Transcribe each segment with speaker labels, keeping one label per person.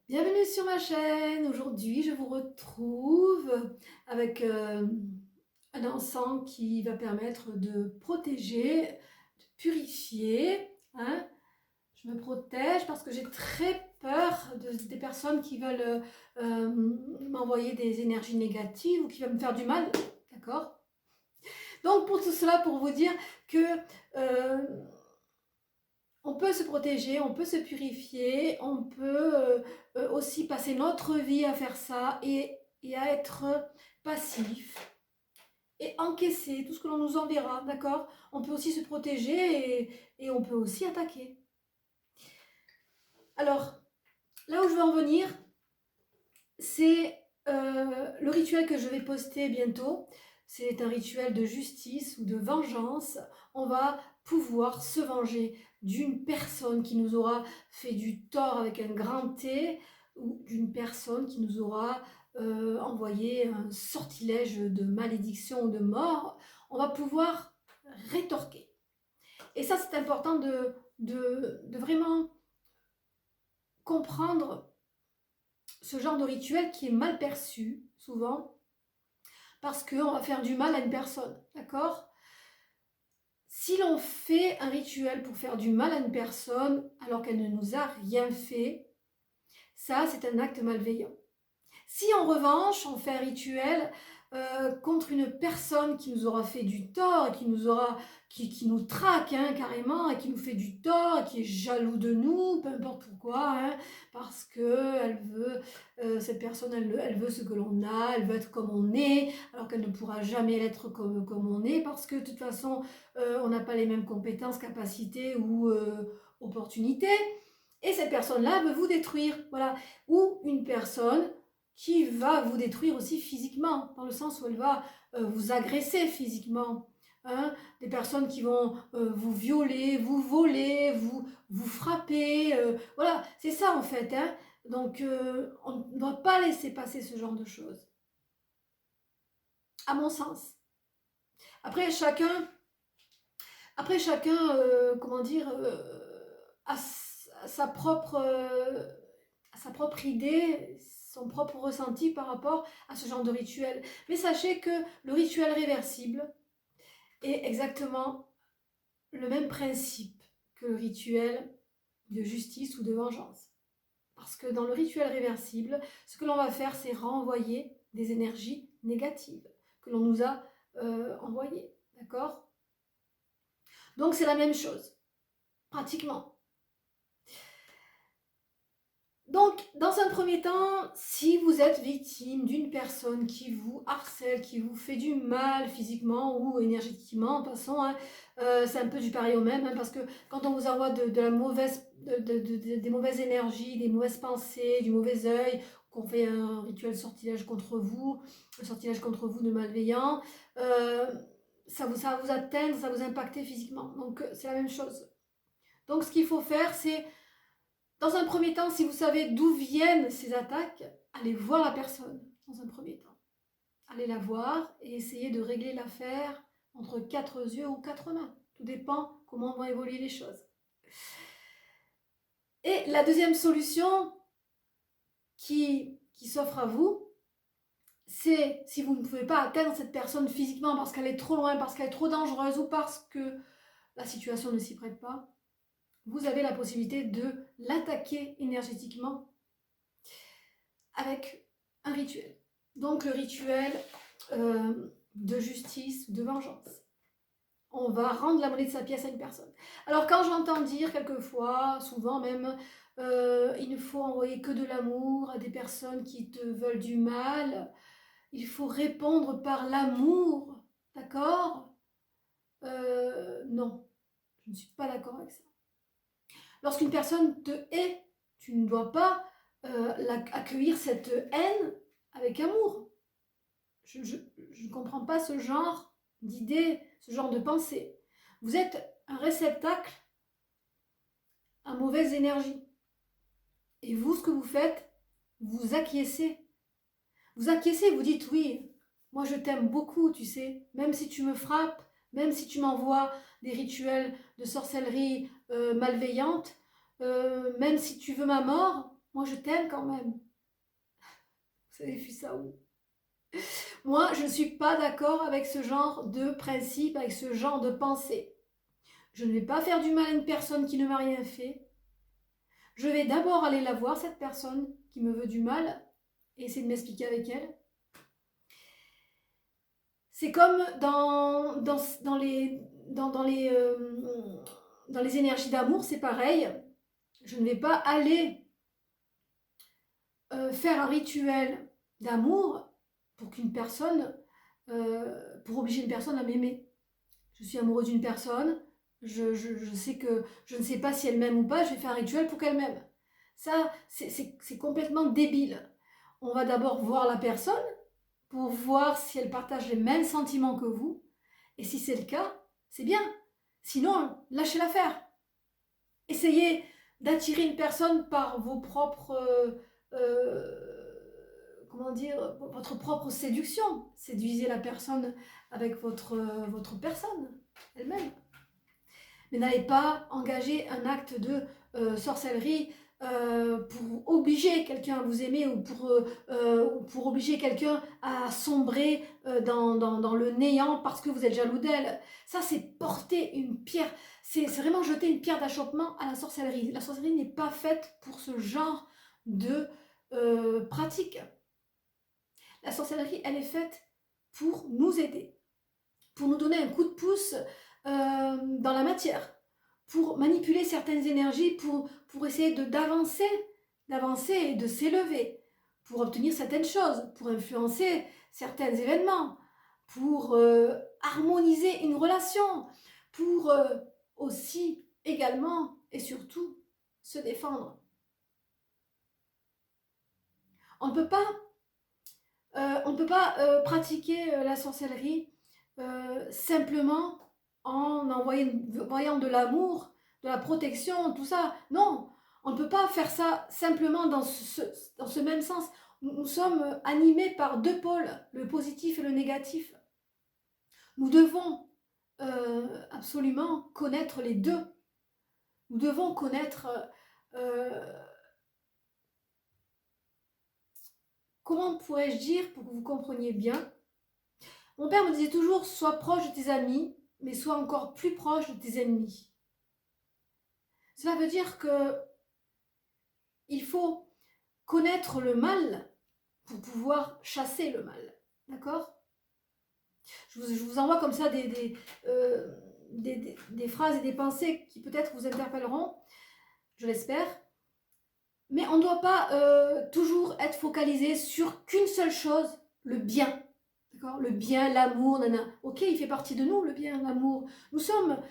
Speaker 1: Bienvenue sur ma chaîne. Aujourd'hui, je vous retrouve avec un encens qui va permettre de protéger, de purifier, hein. Je me protège parce que j'ai très peur des personnes qui veulent m'envoyer des énergies négatives ou qui veulent me faire du mal, d'accord? Donc pour tout cela, pour vous dire que euh, on peut se protéger, on peut se purifier, on peut aussi passer notre vie à faire ça et à être passif et encaisser tout ce que l'on nous enverra, d'accord? On peut aussi se protéger et on peut aussi attaquer. Alors, là où je veux en venir, c'est le rituel que je vais poster bientôt. C'est un rituel de justice ou de vengeance. On va pouvoir se venger d'une personne qui nous aura fait du tort avec un grand T ou d'une personne qui nous aura envoyé un sortilège de malédiction ou de mort. On va pouvoir rétorquer. Et ça, c'est important de vraiment comprendre ce genre de rituel qui est mal perçu, souvent, parce qu'on va faire du mal à une personne, d'accord? Si l'on fait un rituel pour faire du mal à une personne, alors qu'elle ne nous a rien fait, ça, c'est un acte malveillant. Si en revanche, on fait un rituel contre une personne qui nous aura fait du tort, qui nous traque hein, carrément, et qui nous fait du tort, qui est jaloux de nous, peu importe pourquoi, hein, parce que cette personne, elle veut ce que l'on a, elle veut être comme on est, alors qu'elle ne pourra jamais l'être comme on est, parce que de toute façon, on n'a pas les mêmes compétences, capacités ou opportunités. Et cette personne-là veut vous détruire, voilà. Ou une personne qui va vous détruire aussi physiquement, dans le sens où elle va vous agresser physiquement. Hein, des personnes qui vont vous violer, vous voler, vous frapper. Voilà, c'est ça en fait. Hein. Donc, on ne doit pas laisser passer ce genre de choses, à mon sens. Après, chacun comment dire, a sa propre idée, son propre ressenti par rapport à ce genre de rituel. Mais sachez que le rituel réversible est exactement le même principe que le rituel de justice ou de vengeance. Parce que dans le rituel réversible, ce que l'on va faire, c'est renvoyer des énergies négatives que l'on nous a envoyées. D'accord? Donc c'est la même chose, pratiquement. Donc, dans un premier temps, si vous êtes victime d'une personne qui vous harcèle, qui vous fait du mal physiquement ou énergétiquement, de toute façon, hein, c'est un peu du pareil au même, hein, parce que quand on vous envoie de la mauvaise, des mauvaises énergies, des mauvaises pensées, du mauvais œil, qu'on fait un rituel sortilège contre vous, un sortilège contre vous de malveillant, ça va vous atteindre, ça va vous impacter physiquement. Donc, c'est la même chose. Donc, ce qu'il faut faire, c'est dans un premier temps, si vous savez d'où viennent ces attaques, allez voir la personne dans un premier temps. Allez la voir et essayez de régler l'affaire entre quatre yeux ou quatre mains. Tout dépend comment vont évoluer les choses. Et la deuxième solution qui s'offre à vous, c'est si vous ne pouvez pas atteindre cette personne physiquement parce qu'elle est trop loin, parce qu'elle est trop dangereuse ou parce que la situation ne s'y prête pas, vous avez la possibilité de l'attaquer énergétiquement avec un rituel. Donc le rituel de justice, de vengeance. On va rendre la monnaie de sa pièce à une personne. Alors quand j'entends dire quelquefois, souvent même, il ne faut envoyer que de l'amour à des personnes qui te veulent du mal, il faut répondre par l'amour, d'accord? Non, je ne suis pas d'accord avec ça. Lorsqu'une personne te hait, tu ne dois pas accueillir cette haine avec amour. Je ne comprends pas ce genre d'idée, ce genre de pensée. Vous êtes un réceptacle à mauvaise énergie. Et vous, ce que vous faites, vous acquiescez. Vous acquiescez, vous dites oui, moi je t'aime beaucoup, tu sais, même si tu me frappes, même si tu m'envoies des rituels de sorcellerie malveillante, même si tu veux ma mort, moi je t'aime quand même. Vous avez vu ça où? Moi, je ne suis pas d'accord avec ce genre de principe, avec ce genre de pensée. Je ne vais pas faire du mal à une personne qui ne m'a rien fait. Je vais d'abord aller la voir, cette personne qui me veut du mal, et essayer de m'expliquer avec elle. C'est comme dans les énergies d'amour, c'est pareil. Je ne vais pas aller faire un rituel d'amour pour qu'une personne, pour obliger une personne à m'aimer. Je suis amoureuse d'une personne, je sais que je ne sais pas si elle m'aime ou pas, je vais faire un rituel pour qu'elle m'aime. Ça, c'est complètement débile. On va d'abord voir la personne pour voir si elle partage les mêmes sentiments que vous. Et si c'est le cas, c'est bien. Sinon, lâchez l'affaire. Essayez d'attirer une personne par vos propres, comment dire, votre propre séduction. Séduisez la personne avec votre personne elle-même. Mais n'allez pas engager un acte de sorcellerie pour obliger quelqu'un à vous aimer ou pour obliger quelqu'un à sombrer dans le néant parce que vous êtes jaloux d'elle. Ça, c'est porter une pierre, c'est vraiment jeter une pierre d'achoppement à la sorcellerie. La sorcellerie n'est pas faite pour ce genre de pratique. La sorcellerie, elle est faite pour nous aider, pour nous donner un coup de pouce dans la matière, pour manipuler certaines énergies, pour essayer d'avancer et de s'élever, pour obtenir certaines choses, pour influencer certains événements, pour harmoniser une relation, pour aussi également et surtout se défendre. On ne peut pas pratiquer la sorcellerie simplement en envoyant de l'amour, de la protection, tout ça. Non, on ne peut pas faire ça simplement dans ce même sens. Nous sommes animés par deux pôles, le positif et le négatif. Nous devons absolument connaître les deux. Nous devons connaître comment pourrais-je dire pour que vous compreniez bien. Mon père me disait toujours, sois proche de tes amis, mais sois encore plus proche de tes ennemis. Cela veut dire que il faut connaître le mal pour pouvoir chasser le mal. D'accord ? Je vous envoie comme ça des phrases et des pensées qui peut-être vous interpelleront, je l'espère. Mais on ne doit pas toujours être focalisé sur qu'une seule chose, le bien. D'accord ? Le bien, l'amour, nana. Ok, il fait partie de nous, le bien, l'amour. Nous sommes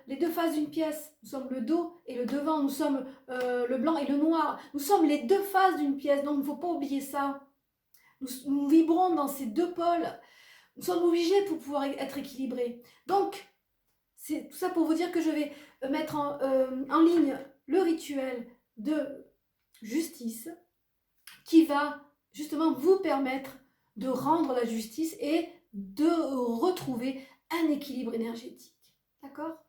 Speaker 1: les deux faces d'une pièce. Nous sommes le dos et le devant. Nous sommes le blanc et le noir. Nous sommes les deux faces d'une pièce. Donc, il ne faut pas oublier ça. Nous vibrons dans ces deux pôles. Nous sommes obligés pour pouvoir être équilibrés. Donc, c'est tout ça pour vous dire que je vais mettre en ligne le rituel de justice qui va justement vous permettre de rendre la justice et de retrouver un équilibre énergétique. D'accord ?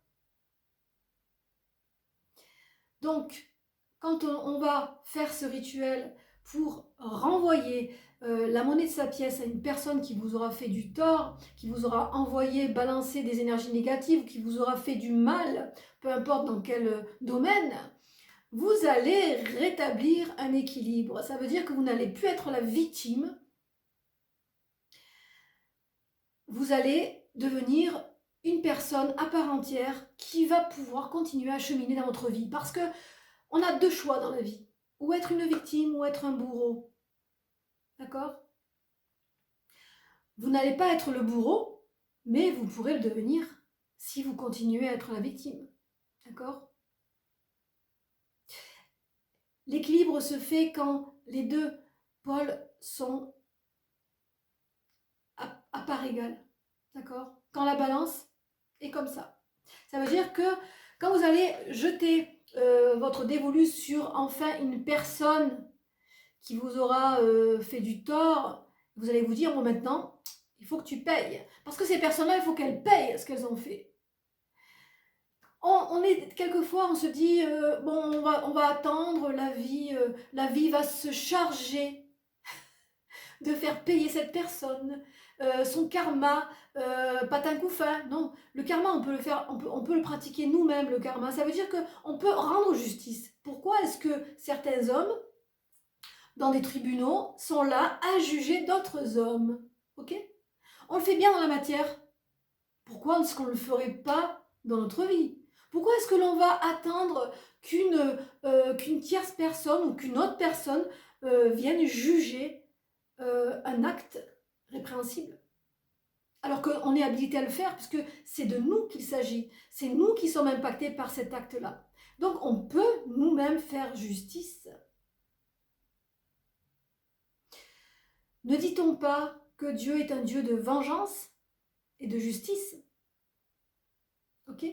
Speaker 1: Donc, quand on va faire ce rituel pour renvoyer la monnaie de sa pièce à une personne qui vous aura fait du tort, qui vous aura envoyé balancer des énergies négatives, qui vous aura fait du mal, peu importe dans quel domaine, vous allez rétablir un équilibre. Ça veut dire que vous n'allez plus être la victime. Vous allez devenir une personne à part entière qui va pouvoir continuer à cheminer dans votre vie. Parce que on a deux choix dans la vie. Ou être une victime ou être un bourreau. D'accord ? Vous n'allez pas être le bourreau, mais vous pourrez le devenir si vous continuez à être la victime. D'accord ? L'équilibre se fait quand les deux pôles sont à part égale. D'accord ? Quand la balance est comme ça. Ça veut dire que quand vous allez jeter votre dévolu sur enfin une personne qui vous aura fait du tort, vous allez vous dire, bon maintenant, il faut que tu payes. Parce que ces personnes-là, il faut qu'elles payent ce qu'elles ont fait. Quelquefois, on se dit, bon, on va attendre, la vie va se charger de faire payer cette personne, son karma, patin couffin. Non, le karma, on peut le faire, on peut le pratiquer nous-mêmes, le karma. Ça veut dire qu'on peut rendre justice. Pourquoi est-ce que certains hommes, dans des tribunaux, sont là à juger d'autres hommes? Ok? On le fait bien dans la matière. Pourquoi est-ce qu'on ne le ferait pas dans notre vie? Pourquoi est-ce que l'on va attendre qu'une tierce personne ou qu'une autre personne vienne juger un acte répréhensible? Alors qu'on est habilité à le faire, puisque c'est de nous qu'il s'agit. C'est nous qui sommes impactés par cet acte-là. Donc on peut nous-mêmes faire justice. Ne dit-on pas que Dieu est un Dieu de vengeance et de justice? Ok?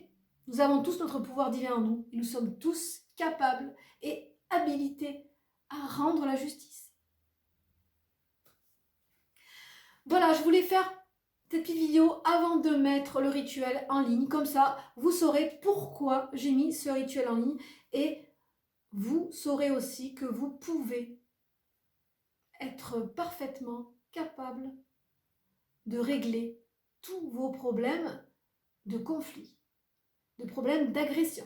Speaker 1: Nous avons tous notre pouvoir divin en nous et nous sommes tous capables et habilités à rendre la justice. Voilà, je voulais faire cette petite vidéo avant de mettre le rituel en ligne. Comme ça, vous saurez pourquoi j'ai mis ce rituel en ligne et vous saurez aussi que vous pouvez être parfaitement capable de régler tous vos problèmes de conflit, de problèmes d'agression.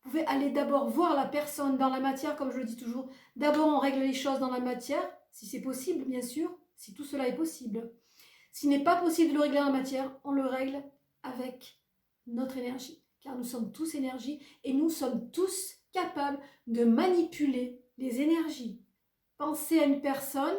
Speaker 1: Vous pouvez aller d'abord voir la personne dans la matière, comme je le dis toujours. D'abord, on règle les choses dans la matière, si c'est possible, bien sûr, si tout cela est possible. S'il n'est pas possible de le régler dans la matière, on le règle avec notre énergie. Car nous sommes tous énergie et nous sommes tous capables de manipuler les énergies. Pensez à une personne,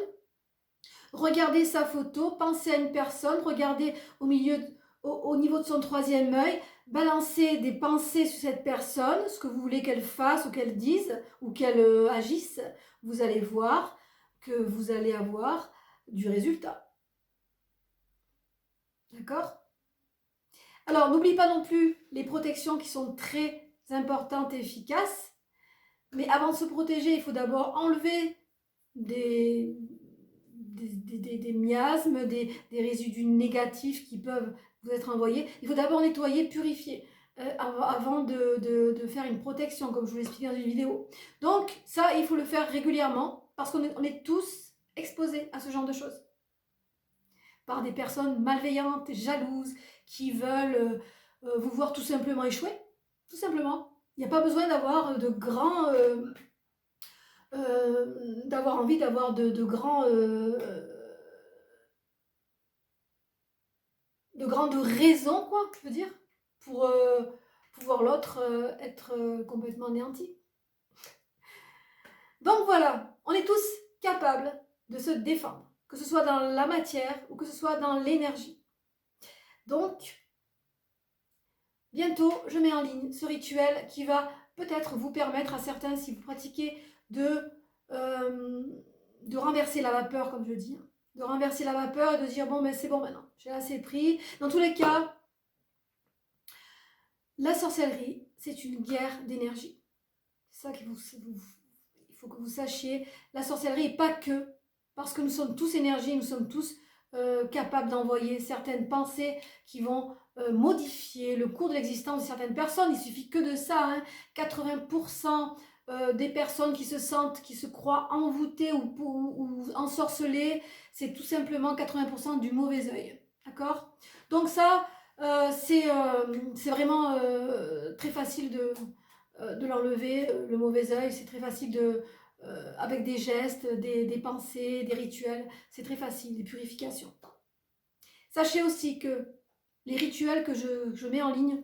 Speaker 1: regardez sa photo, pensez à une personne, regardez au niveau de son troisième œil, balancez des pensées sur cette personne, ce que vous voulez qu'elle fasse ou qu'elle dise ou qu'elle agisse, vous allez voir que vous allez avoir du résultat. D'accord? Alors, n'oublie pas non plus les protections qui sont très importantes et efficaces. Mais avant de se protéger, il faut d'abord enlever des miasmes, des résidus négatifs qui peuvent vous être envoyés. Il faut d'abord nettoyer, purifier avant de faire une protection, comme je vous l'ai expliqué dans une vidéo. Donc ça, il faut le faire régulièrement parce qu'on est tous exposés à ce genre de choses. Par des personnes malveillantes, jalouses, qui veulent vous voir tout simplement échouer. Tout simplement. Il n'y a pas besoin d'avoir de grands... d'avoir envie d'avoir de grandes raisons, quoi, je veux dire, pour voir l'autre être complètement anéanti. Donc voilà, on est tous capables de se défendre, que ce soit dans la matière ou que ce soit dans l'énergie. Donc, bientôt, je mets en ligne ce rituel qui va peut-être vous permettre à certains, si vous pratiquez, de renverser la vapeur, comme je dis, de renverser la vapeur et de dire bon, mais c'est bon maintenant, j'ai assez pris. Dans tous les cas, la sorcellerie, c'est une guerre d'énergie. C'est ça qu'il faut que vous sachiez. La sorcellerie n'est pas que parce que nous sommes tous énergie, nous sommes tous capables d'envoyer certaines pensées qui vont modifier le cours de l'existence de certaines personnes. Il suffit que de ça, hein. 80% des personnes qui se croient envoûtées ou ensorcelées, c'est tout simplement 80% du mauvais œil. D'accord? Donc ça, c'est vraiment très facile de l'enlever, le mauvais œil. C'est très facile avec des gestes, des pensées, des rituels. C'est très facile, des purifications. Sachez aussi que les rituels que je mets en ligne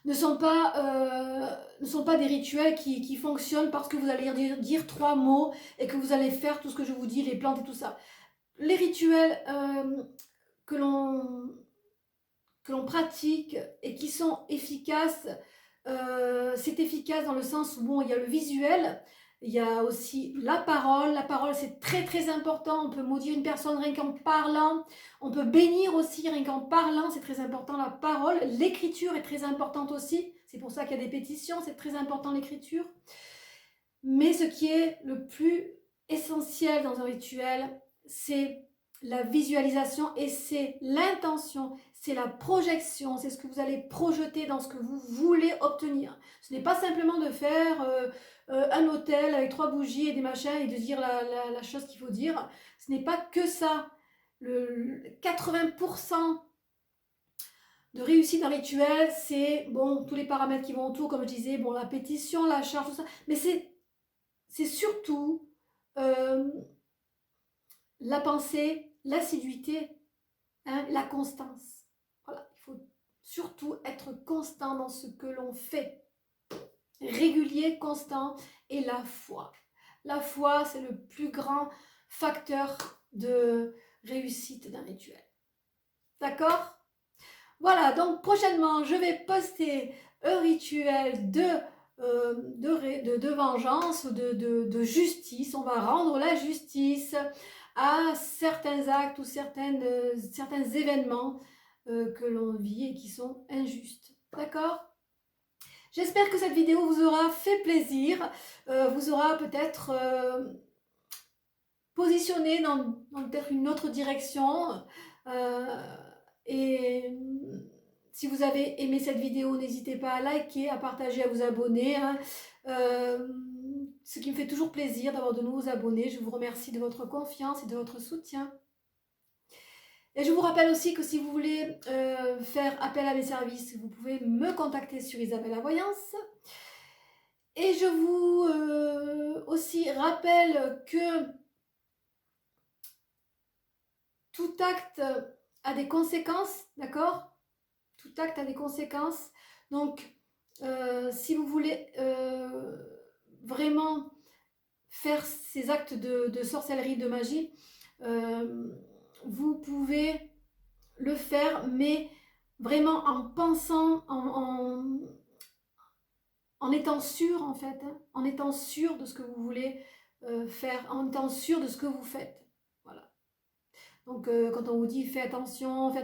Speaker 1: ne sont pas des rituels qui fonctionnent parce que vous allez dire 3 mots et que vous allez faire tout ce que je vous dis, les plantes et tout ça. Les rituels que l'on pratique et qui sont efficaces, c'est efficace dans le sens où bon, il y a le visuel, il y a aussi la parole. La parole, c'est très très important. On peut maudire une personne rien qu'en parlant. On peut bénir aussi rien qu'en parlant. C'est très important la parole. L'écriture est très importante aussi. C'est pour ça qu'il y a des pétitions. C'est très important l'écriture. Mais ce qui est le plus essentiel dans un rituel, c'est la visualisation et c'est l'intention. c'est la projection, c'est ce que vous allez projeter dans ce que vous voulez obtenir. Ce n'est pas simplement de faire un hôtel avec 3 bougies et des machins et de dire la chose qu'il faut dire. Ce n'est pas que ça. Le 80% de réussite d'un rituel, c'est bon, tous les paramètres qui vont autour, comme je disais, bon, la pétition, la charge, tout ça, mais c'est surtout la pensée, l'assiduité, hein, la constance. Voilà, il faut surtout être constant dans ce que l'on fait. Régulier, constant, et la foi. La foi, c'est le plus grand facteur de réussite d'un rituel. D'accord ? Voilà, donc prochainement, je vais poster un rituel de vengeance, de justice. On va rendre la justice à certains actes ou certains événements que l'on vit et qui sont injustes. D'accord ? J'espère que cette vidéo vous aura fait plaisir, vous aura peut-être positionné dans peut-être une autre direction. Et si vous avez aimé cette vidéo, n'hésitez pas à liker, à partager, à vous abonner. Hein. Ce qui me fait toujours plaisir d'avoir de nouveaux abonnés. Je vous remercie de votre confiance et de votre soutien. Et je vous rappelle aussi que si vous voulez faire appel à mes services, vous pouvez me contacter sur Isabelle la Voyance. Et je vous aussi rappelle que tout acte a des conséquences, d'accord ? Tout acte a des conséquences. Donc, si vous voulez vraiment faire ces actes de sorcellerie, de magie, vous pouvez le faire, mais vraiment en pensant, en étant sûr en fait, hein, en étant sûr de ce que vous voulez faire, en étant sûr de ce que vous faites. Voilà. Donc quand on vous dit fais attention, ça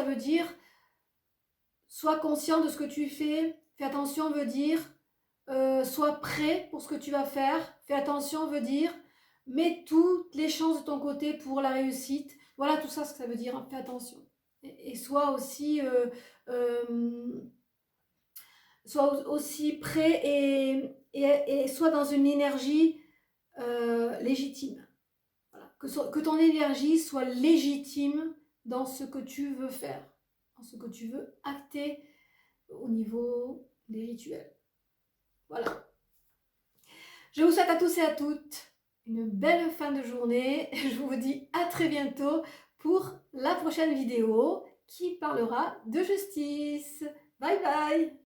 Speaker 1: veut dire sois conscient de ce que tu fais. Fais attention veut dire sois prêt pour ce que tu vas faire. Fais attention veut dire mets toutes les chances de ton côté pour la réussite. Voilà tout ça ce que ça veut dire, hein, fais attention. Et sois aussi prêt et sois dans une énergie légitime. Voilà. Que ton énergie soit légitime dans ce que tu veux faire, dans ce que tu veux acter au niveau des rituels. Voilà. Je vous souhaite à tous et à toutes une belle fin de journée. Je vous dis à très bientôt pour la prochaine vidéo qui parlera de justice. Bye bye!